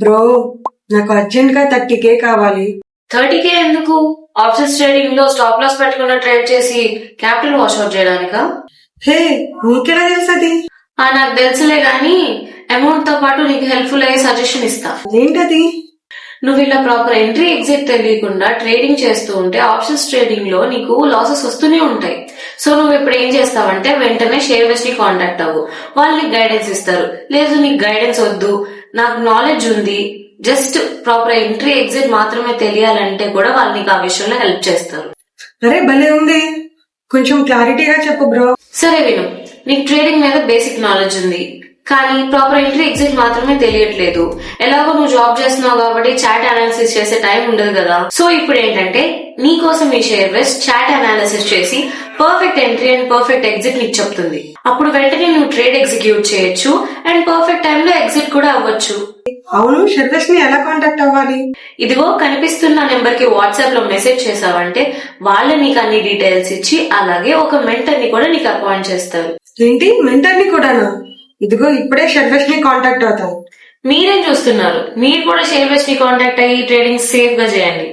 Bro, నాకు urgent గా 30K కావాలి. 30K ఎందుకు? ఆప్షన్స్ ట్రేడింగ్ లో స్టాప్ లాస్ పెట్టకుండా ట్రేడ్ చేసి క్యాపిటల్ వాష్ అవుట్ చేయడానికా? హే, నీకెలా తెలుసు అది? నాకు తెలుసులే గానీ అమౌంట్ తో పాటు నీకు హెల్ప్ఫుల్ అయ్యే సజెషన్ ఇస్తా. ఏంటది? నువ్వు ఇలా ప్రాపర్ ఎంట్రీ ఎగ్జిట్ తెలియకుండా ట్రేడింగ్ చేస్తూ ఉంటే ఆప్షన్స్ ట్రేడింగ్ లో నీకు లాసెస్ వస్తూనే ఉంటాయి. సో నువ్వు ఇప్పుడు ఏం చేస్తావంటే వెంటనే షేర్ వెస్ట్ ని కాంటాక్ట్ అవ్వు. వాళ్ళు నీకు గైడెన్స్ ఇస్తారు. లేదు నీకు గైడెన్స్ వద్దు, నాకు నాలెడ్జ్ ఉంది, జస్ట్ ప్రాపర్ ఎంట్రీ ఎగ్జిట్ మాత్రమే తెలియాలంటే కూడా వాళ్ళు నీకు ఆ విషయంలో హెల్ప్ చేస్తారు. అరే భలే ఉంది, కొంచెం క్లారిటీగా చెప్పు బ్రో. సరే విను, నీకు ట్రేడింగ్ మీద బేసిక్ నాలెడ్జ్ ఉంది కానీ ప్రాపర్ ఎంట్రీ ఎగ్జిట్ మాత్రమే తెలియట్లేదు. ఎలాగో నువ్వు జాబ్ చేస్తున్నావు కాబట్టి చాట్ అనాలిసిస్ చేసే టైం ఉండదు కదా. సో ఇప్పుడు ఏంటంటే నీకోసం ఈ షేర్ వెస్ట్ చాట్ అనాలిసిస్ చేసి perfect entry and perfect exit నీకు చెప్తుంది. అప్పుడు వెంటనే నువ్వు ట్రేడ్ ఎగ్జిక్యూట్ చేయొచ్చు అండ్ పర్ఫెక్ట్ టైం లో ఎగ్జిట్ కూడా అవ్వచ్చు. అవును, షర్వెస్ ని ఎలా కాంటాక్ట్ అవ్వాలి? ఇదిగో కనిపిస్తున్న నెంబర్ కి వాట్సాప్ లో మెసేజ్ చేసావంటే వాళ్ళు నీకు అన్ని డీటెయిల్స్ ఇచ్చి అలాగే ఒక మెంటర్ ని కూడా నీకు అపాయింట్ చేస్తారు. ఏంటి, మెంటర్ ని కూడానా? ఇదిగో ఇప్పుడే షర్వెస్ ని కాంటాక్ట్ అవుతాను. మీరేం చూస్తున్నారు? మీరు కూడా షేర్ వెస్ట్ ని కాంటాక్ట్ అయ్యి ట్రేడింగ్ సేఫ్ గా చేయండి.